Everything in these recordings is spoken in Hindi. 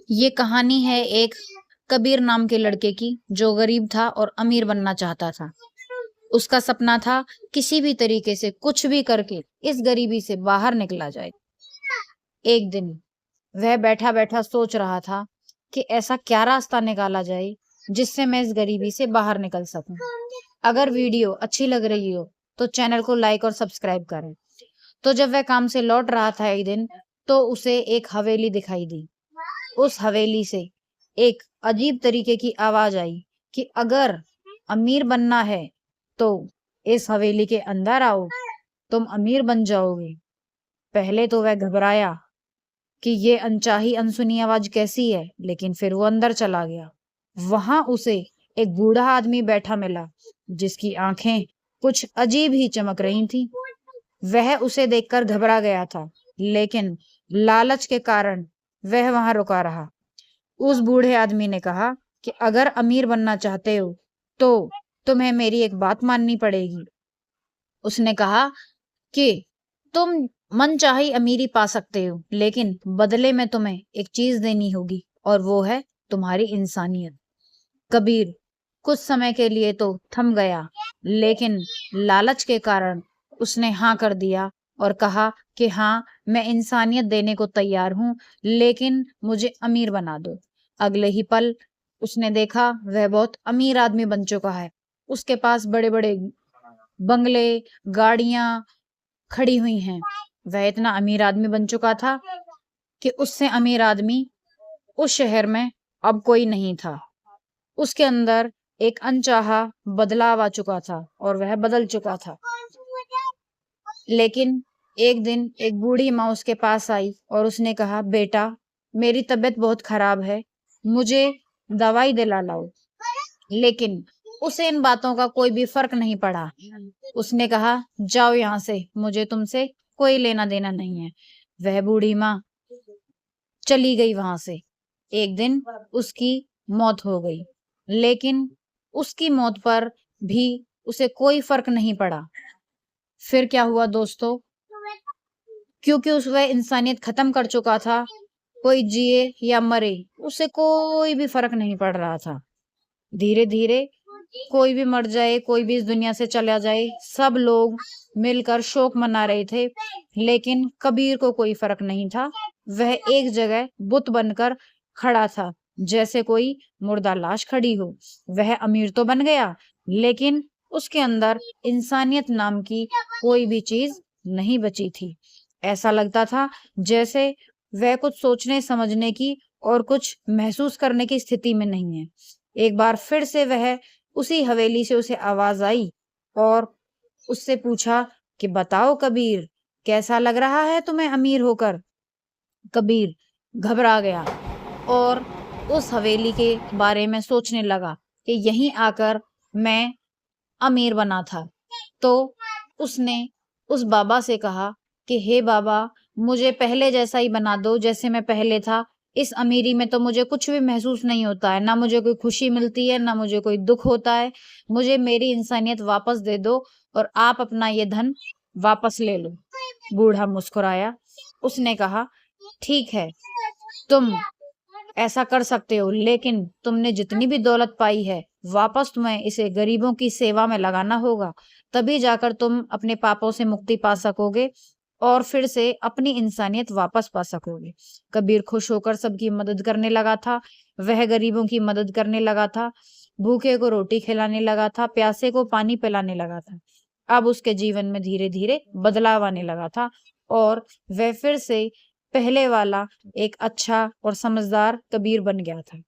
ये कहानी है एक कबीर नाम के लड़के की जो गरीब था और अमीर बनना चाहता था। उसका सपना था किसी भी तरीके से कुछ भी करके इस गरीबी से बाहर निकला जाए। एक दिन वह बैठा बैठा सोच रहा था कि ऐसा क्या रास्ता निकाला जाए जिससे मैं इस गरीबी से बाहर निकल सकूं। अगर वीडियो अच्छी लग रही हो तो चैनल को लाइक और सब्सक्राइब करें। तो जब वह काम से लौट रहा था एक दिन, तो उसे एक हवेली दिखाई दी। उस हवेली से एक अजीब तरीके की आवाज आई कि अगर अमीर बनना है तो इस हवेली के अंदर आओ, तुम अमीर बन जाओगे। पहले तो वह घबराया कि ये अनचाही अनसुनी आवाज कैसी है, लेकिन फिर वो अंदर चला गया। वहां उसे एक बूढ़ा आदमी बैठा मिला जिसकी आंखें कुछ अजीब ही चमक रही थी। वह उसे देखकर घबरा गया था, लेकिन लालच के कारण वह वहां रुका रहा। उस बूढ़े आदमी ने कहा कि अगर अमीर बनना चाहते हो तो तुम्हें मेरी एक बात माननी पड़ेगी। उसने कहा कि तुम मनचाही अमीरी पा सकते हो, लेकिन बदले में तुम्हें एक चीज देनी होगी और वो है तुम्हारी इंसानियत। कबीर कुछ समय के लिए तो थम गया, लेकिन लालच के कारण उसने हाँ कर दिया और कहा कि हाँ, मैं इंसानियत देने को तैयार हूं, लेकिन मुझे अमीर बना दो। अगले ही पल उसने देखा वह बहुत अमीर आदमी बन चुका है। उसके पास बड़े बड़े बंगले, गाड़ियां खड़ी हुई हैं। वह इतना अमीर आदमी बन चुका था कि उससे अमीर आदमी उस शहर में अब कोई नहीं था। उसके अंदर एक अनचाहा बदलाव आ चुका था और वह बदल चुका था। लेकिन एक दिन एक बूढ़ी माँ उसके पास आई और उसने कहा, बेटा, मेरी तबीयत बहुत खराब है, मुझे दवाई दिला लाओ। लेकिन उसे इन बातों का कोई भी फर्क नहीं पड़ा। उसने कहा, जाओ यहाँ से, मुझे तुमसे कोई लेना देना नहीं है। वह बूढ़ी माँ चली गई वहां से। एक दिन उसकी मौत हो गई, लेकिन उसकी मौत पर भी उसे कोई फर्क नहीं पड़ा। फिर क्या हुआ दोस्तों? क्योंकि उस वह इंसानियत खत्म कर चुका था। कोई जिए या मरे, उसे कोई भी फर्क नहीं पड़ रहा था। धीरे धीरे कोई भी मर जाए, कोई भी इस दुनिया से चला जाए, सब लोग मिलकर शोक मना रहे थे, लेकिन कबीर को कोई फर्क नहीं था। वह एक जगह बुत बनकर खड़ा था, जैसे कोई मुर्दा लाश खड़ी हो। वह अमीर तो बन गया, लेकिन उसके अंदर इंसानियत नाम की कोई भी चीज नहीं बची थी। ऐसा लगता था जैसे वह कुछ सोचने समझने की और कुछ महसूस करने की स्थिति में नहीं है। एक बार फिर से वह उसी हवेली से उसे आवाज आई और उससे पूछा कि बताओ कबीर, कैसा लग रहा है तुम्हें अमीर होकर? कबीर घबरा गया और उस हवेली के बारे में सोचने लगा कि यहीं आकर मैं अमीर बना था। तो उसने उस बाबा से कहा कि हे बाबा, मुझे पहले जैसा ही बना दो जैसे मैं पहले था। इस अमीरी में तो मुझे कुछ भी महसूस नहीं होता है, ना मुझे कोई खुशी मिलती है, ना मुझे कोई दुख होता है। मुझे मेरी इंसानियत वापस दे दो और आप अपना ये धन वापस ले लो। बूढ़ा मुस्कुराया। उसने कहा, ठीक है, तुम ऐसा कर सकते हो, लेकिन तुमने जितनी भी दौलत पाई है, वापस तुम्हें इसे गरीबों की सेवा में लगाना होगा। तभी जाकर तुम अपने पापों से मुक्ति पा सकोगे और फिर से अपनी इंसानियत वापस पा सकोगे। कबीर खुश होकर सबकी मदद करने लगा था। वह गरीबों की मदद करने लगा था, भूखे को रोटी खिलाने लगा था, प्यासे को पानी पिलाने लगा था। अब उसके जीवन में धीरे धीरे बदलाव आने लगा था और वह फिर से पहले वाला एक अच्छा और समझदार कबीर बन गया था।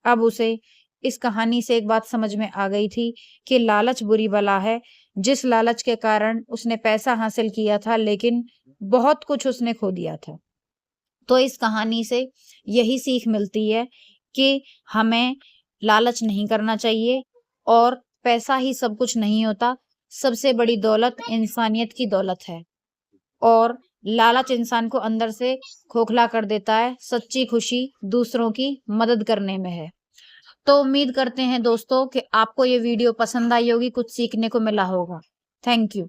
अब उसे इस कहानी से एक बात समझ में आ गई थी कि लालच बुरी बला है। जिस लालच के कारण उसने पैसा हासिल किया था, लेकिन बहुत कुछ उसने खो दिया था। तो इस कहानी से यही सीख मिलती है कि हमें लालच नहीं करना चाहिए और पैसा ही सब कुछ नहीं होता। सबसे बड़ी दौलत इंसानियत की दौलत है और लालच इंसान को अंदर से खोखला कर देता है। सच्ची खुशी दूसरों की मदद करने में है। तो उम्मीद करते हैं दोस्तों कि आपको ये वीडियो पसंद आई होगी, कुछ सीखने को मिला होगा। Thank you.